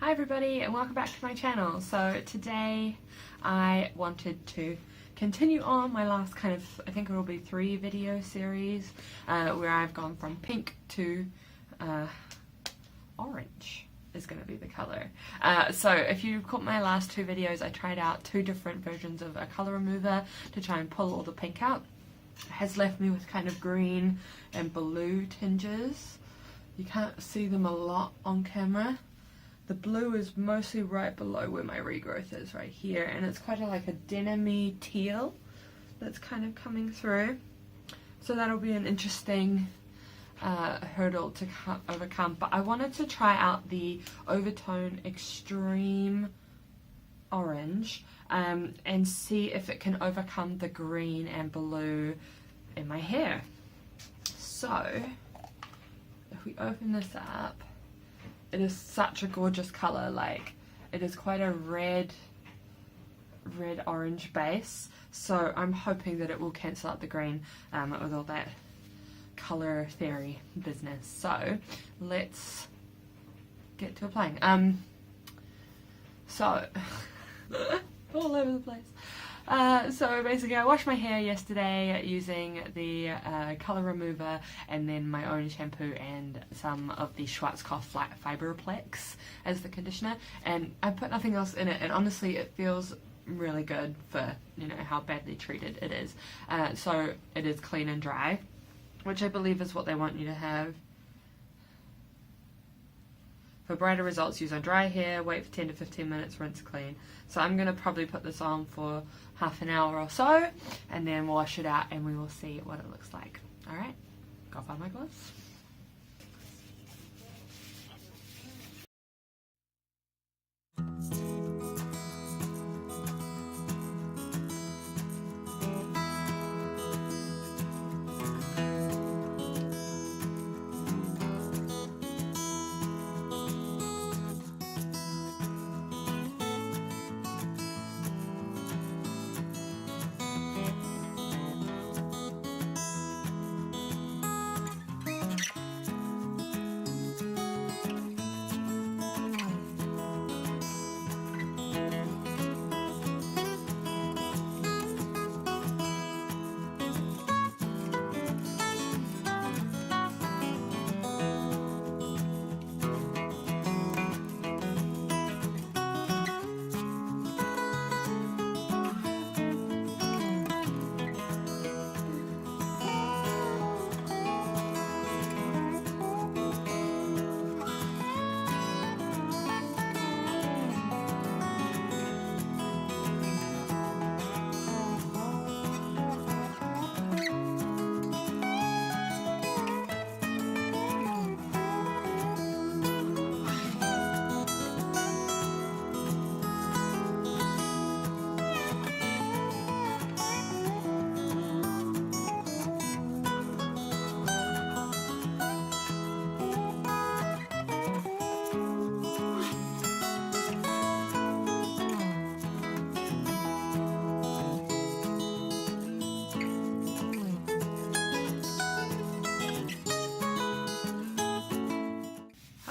Hi everybody and welcome back to my channel. So today I wanted to continue on my last kind of, I think it will be 3 video series where I've gone from pink to orange is going to be the color. So if you caught my last 2 videos, I tried out 2 different versions of a color remover to try and pull all the pink out. It has left me with kind of green and blue tinges. You can't see them a lot on camera. The blue is mostly right below where my regrowth is, right here, and it's quite like a denim-y teal that's kind of coming through. So that'll be an interesting hurdle to overcome. But I wanted to try out the oVertone Extreme Orange and see if it can overcome the green and blue in my hair. So if we open this up, it is such a gorgeous color. Like, it is quite a red orange base, so I'm hoping that it will cancel out the green with all that color theory business. So let's get to applying. So all over the place. So basically I washed my hair yesterday using the color remover and then my own shampoo and some of the Schwarzkopf Fiberplex as the conditioner, and I put nothing else in it, and honestly it feels really good for, you know, how badly treated it is. So it is clean and dry, which I believe is what they want you to have. For brighter results, use on dry hair, wait for 10 to 15 minutes, rinse clean. So I'm going to probably put this on for half an hour or so and then wash it out and we will see what it looks like. Alright, go find my gloves.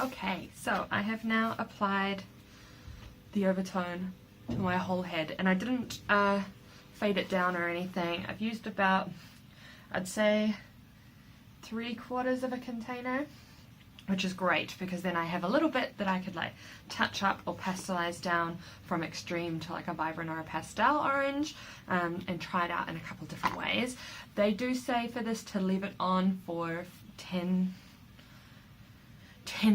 Okay, so I have now applied the oVertone to my whole head, and I didn't fade it down or anything. I've used about, I'd say, 3/4 of a container, which is great because then I have a little bit that I could like touch up or pastelize down from extreme to like a vibrant or a pastel orange, and try it out in a couple different ways. They do say for this to leave it on for 10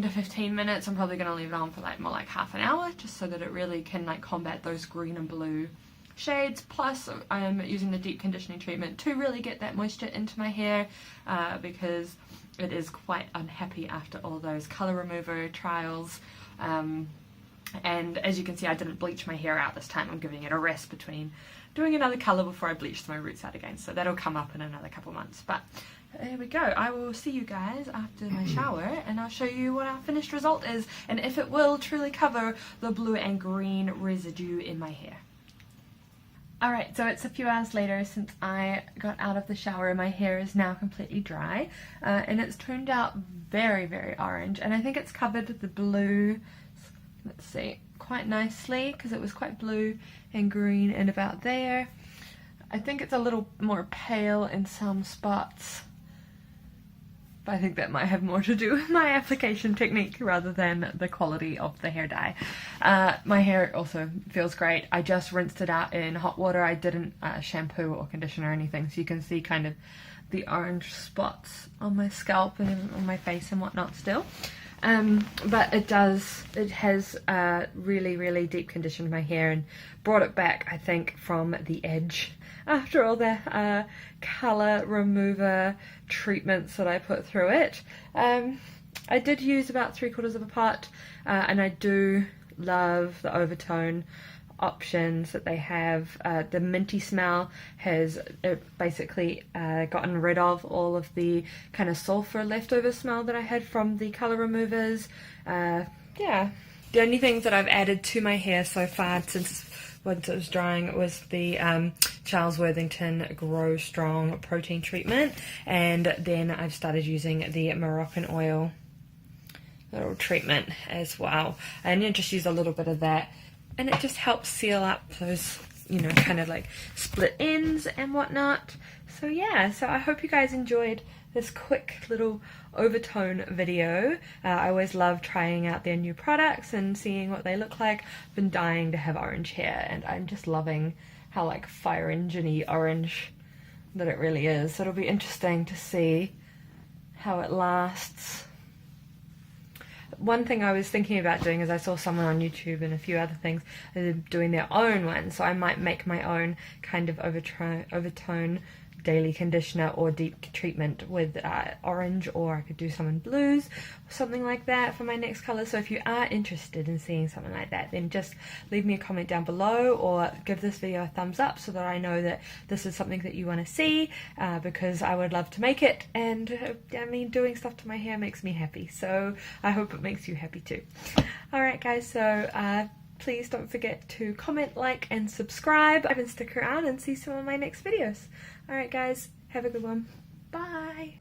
to 15 minutes. I'm probably going to leave it on for like more like half an hour, just so that it really can like combat those green and blue shades. Plus I'm using the deep conditioning treatment to really get that moisture into my hair, because it is quite unhappy after all those color remover trials. And as you can see, I didn't bleach my hair out this time. I'm giving it a rest between doing another color before I bleach my roots out again, so that'll come up in another couple months. But there we go. I will see you guys after my shower and I'll show you what our finished result is and if it will truly cover the blue and green residue in my hair. Alright, so it's a few hours later since I got out of the shower and my hair is now completely dry, and it's turned out very, very orange, and I think it's covered the blue let's see, quite nicely, because it was quite blue and green and about there. I think it's a little more pale in some spots, but I think that might have more to do with my application technique rather than the quality of the hair dye. My hair also feels great. I just rinsed it out in hot water. I didn't shampoo or condition or anything, so you can see kind of the orange spots on my scalp and on my face and whatnot still. But it has really deep conditioned my hair and brought it back, I think, from the edge after all the colour remover treatments that I put through it. I did use about 3/4 of a pot, and I do love the oVertone options that they have. The minty smell has basically gotten rid of all of the kind of sulfur leftover smell that I had from the colour removers. Yeah, the only things that I've added to my hair so far since once it was drying was the Charles Worthington Grow Strong protein treatment, and then I've started using the Moroccan oil little treatment as well, and you just use a little bit of that, and it just helps seal up those, you know, kind of like split ends and whatnot. So yeah, so I hope you guys enjoyed this quick little oVertone video. I always love trying out their new products and seeing what they look like. I've been dying to have orange hair, and I'm just loving how like fire engine-y orange that it really is. So it'll be interesting to see how it lasts. One thing I was thinking about doing is I saw someone on YouTube and a few other things doing their own one, so I might make my own kind of oVertone daily conditioner or deep treatment with orange, or I could do some in blues or something like that for my next color. So if you are interested in seeing something like that, then just leave me a comment down below or give this video a thumbs up so that I know that this is something that you want to see, because I would love to make it, and I mean, doing stuff to my hair makes me happy, so I hope it makes you happy too. Alright guys, so please don't forget to comment, like, and subscribe, and stick around and see some of my next videos. Alright guys, have a good one. Bye!